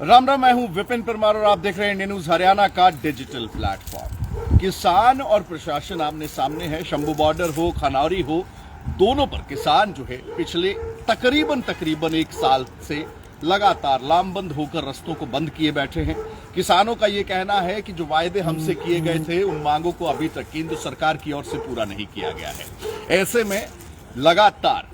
राम राम, मैं हूं विपिन परमार और आप देख रहे हैं इंडियन न्यूज हरियाणा का डिजिटल प्लेटफॉर्म। किसान और प्रशासन आमने सामने है। शंभू बॉर्डर हो, खनौरी हो, दोनों पर किसान जो है पिछले तकरीबन एक साल से लगातार लामबंद होकर रस्तों को बंद किए बैठे हैं। किसानों का यह कहना है कि जो वायदे हमसे किए गए थे उन मांगों को अभी तक केंद्र सरकार की ओर से पूरा नहीं किया गया है। ऐसे में लगातार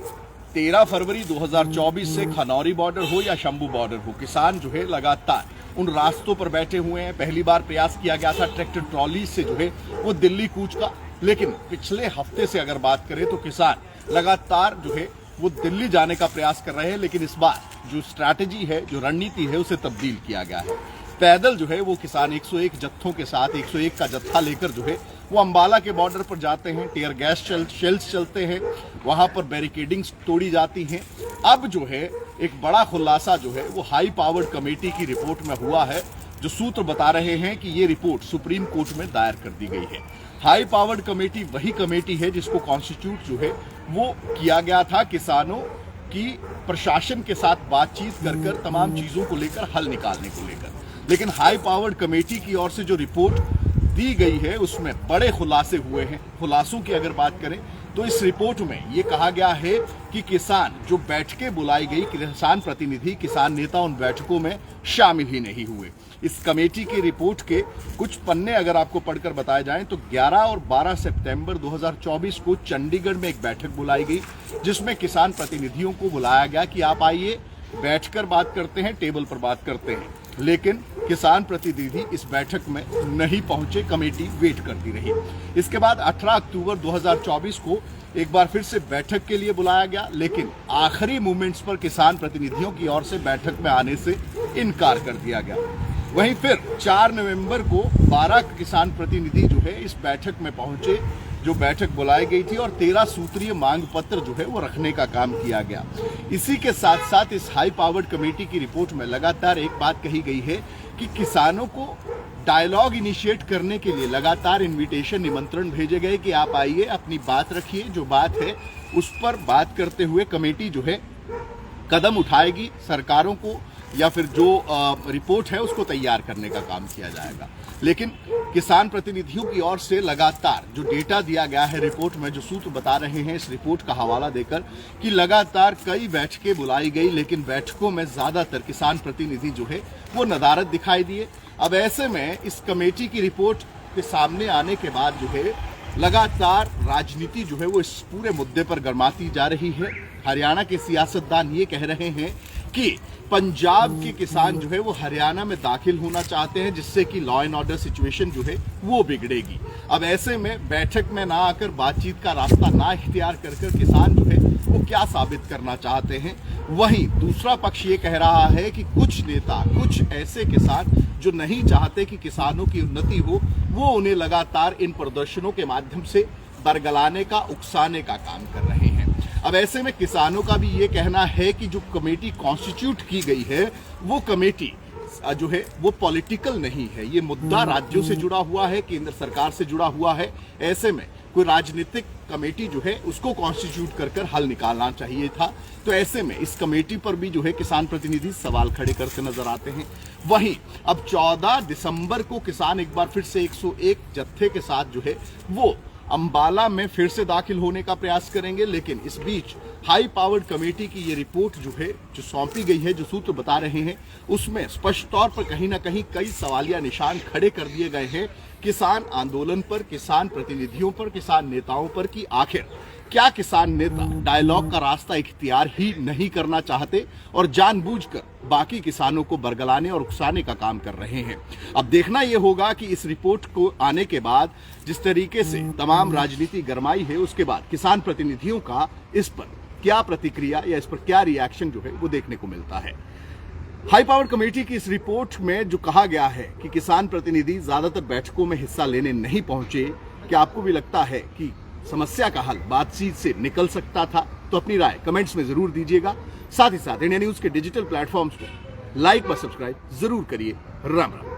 13 फरवरी 2024 से खनौरी बॉर्डर हो या शंभू बॉर्डर हो, किसान जो है लगातार उन रास्तों पर बैठे हुए हैं। पहली बार प्रयास किया गया था ट्रैक्टर ट्रॉली से जो है वो दिल्ली कूच का, लेकिन पिछले हफ्ते से अगर बात करें तो किसान लगातार जो है वो दिल्ली जाने का प्रयास कर रहे हैं। लेकिन इस बार जो स्ट्रैटेजी है, जो रणनीति है, उसे तब्दील किया गया है। पैदल जो है वो किसान 101 जत्थों के साथ 101 का जत्था लेकर जो है वो अंबाला के बॉर्डर पर जाते हैं। टीयर गैस शेल्स चलते हैं, वहां पर बैरिकेडिंग्स तोड़ी जाती हैं। अब जो है एक बड़ा खुलासा जो है वो हाई पावर्ड कमेटी की रिपोर्ट में हुआ है। जो सूत्र बता रहे हैं कि ये रिपोर्ट सुप्रीम कोर्ट में दायर कर दी गई है। हाई पावर्ड कमेटी वही कमेटी है जिसको कॉन्स्टिट्यूट जो है वो किया गया था किसानों की प्रशासन के साथ बातचीत कर तमाम चीजों को लेकर हल निकालने को लेकर। लेकिन हाई पावर्ड कमेटी की ओर से जो रिपोर्ट दी गई है उसमें बड़े खुलासे हुए हैं। खुलासों की अगर बात करें तो इस रिपोर्ट में यह कहा गया है कि किसान जो बैठकें बुलाई गई, किसान प्रतिनिधि, किसान नेता उन बैठकों में शामिल ही नहीं हुए। इस कमेटी की रिपोर्ट के कुछ पन्ने अगर आपको पढ़कर बताए जाएं तो 11 और 12 सितंबर 2024 को चंडीगढ़ में एक बैठक बुलाई गई जिसमें किसान प्रतिनिधियों को बुलाया गया कि आप आइए, बैठकर बात करते हैं, टेबल पर बात करते हैं। लेकिन किसान प्रतिनिधि इस बैठक में नहीं पहुंचे, कमेटी वेट करती रही। इसके बाद 18 अक्टूबर 2024 को एक बार फिर से बैठक के लिए बुलाया गया, लेकिन आखिरी मोमेंट्स पर किसान प्रतिनिधियों की ओर से बैठक में आने से इनकार कर दिया गया। वहीं फिर 4 नवंबर को 12 किसान प्रतिनिधि जो है इस बैठक में पहुंचे जो बैठक बुलाई गई थी, और 13 सूत्रीय मांग पत्र जो है वो रखने का काम किया गया। इसी के साथ साथ इस हाई पावर्ड कमेटी की रिपोर्ट में लगातार एक बात कही गई है कि किसानों को डायलॉग इनिशिएट करने के लिए लगातार इनविटेशन, निमंत्रण भेजे गए कि आप आइए, अपनी बात रखिए, जो बात है उस पर बात करते हुए कमेटी जो है कदम उठाएगी, सरकारों को या फिर जो रिपोर्ट है उसको तैयार करने का काम किया जाएगा। लेकिन किसान प्रतिनिधियों की ओर से लगातार जो डेटा दिया गया है रिपोर्ट में, जो सूत्र बता रहे हैं इस रिपोर्ट का हवाला देकर कि लगातार कई बैठकें बुलाई गई, लेकिन बैठकों में ज्यादातर किसान प्रतिनिधि जो है वो नदारद दिखाई दिए। अब ऐसे में इस कमेटी की रिपोर्ट के सामने आने के बाद जो है लगातार राजनीति जो है वो इस पूरे मुद्दे पर गरमाती जा रही है। हरियाणा के सियासतदान ये कह रहे हैं कि पंजाब के किसान जो है वो हरियाणा में दाखिल होना चाहते हैं, जिससे कि लॉ एंड ऑर्डर सिचुएशन जो है वो बिगड़ेगी। अब ऐसे में बैठक में ना आकर, बातचीत का रास्ता ना इख्तियार कर किसान जो है वो क्या साबित करना चाहते हैं। वहीं दूसरा पक्ष ये कह रहा है कि कुछ नेता, कुछ ऐसे किसान जो नहीं चाहते कि किसानों की उन्नति हो, वो उन्हें लगातार इन प्रदर्शनों के माध्यम से बरगलाने का, उकसाने का काम कर रहे हैं। अब ऐसे में किसानों का भी ये कहना है कि जो कमेटी कॉन्स्टिट्यूट की गई है वो कमेटी जो है वो पॉलिटिकल नहीं है। ये मुद्दा राज्यों से जुड़ा हुआ है, केंद्र सरकार से जुड़ा हुआ है। ऐसे में कोई राजनीतिक कमेटी जो है उसको कॉन्स्टिट्यूट कर हल निकालना चाहिए था। तो ऐसे में इस कमेटी पर भी जो है किसान प्रतिनिधि सवाल खड़े करते नजर आते हैं। वहीं अब 14 दिसंबर को किसान एक बार फिर से 101 जत्थे के साथ जो है वो अंबाला में फिर से दाखिल होने का प्रयास करेंगे। लेकिन इस बीच हाई पावर्ड कमेटी की ये रिपोर्ट जो है, जो सौंपी गई है, जो सूत्र बता रहे हैं, उसमें स्पष्ट तौर पर कहीं ना कहीं कई सवालिया निशान खड़े कर दिए गए हैं किसान आंदोलन पर, किसान प्रतिनिधियों पर, किसान नेताओं पर कि आखिर क्या किसान नेता डायलॉग का रास्ता इख्तियार ही नहीं करना चाहते और जानबूझकर बाकी किसानों को बरगलाने और उकसाने का काम कर रहे हैं। अब देखना यह होगा कि इस रिपोर्ट को आने के बाद जिस तरीके से तमाम राजनीति गरमाई है, उसके बाद किसान प्रतिनिधियों का इस पर क्या प्रतिक्रिया या इस पर क्या रिएक्शन जो है वो देखने को मिलता है। हाई पावर कमेटी की इस रिपोर्ट में जो कहा गया है कि किसान प्रतिनिधि ज्यादातर बैठकों में हिस्सा लेने नहीं पहुंचे, क्या आपको भी लगता है कि समस्या का हल बातचीत से निकल सकता था? तो अपनी राय कमेंट्स में जरूर दीजिएगा। साथ ही साथ इंडिया न्यूज के डिजिटल प्लेटफॉर्म्स को लाइक व सब्सक्राइब जरूर करिए। राम राम।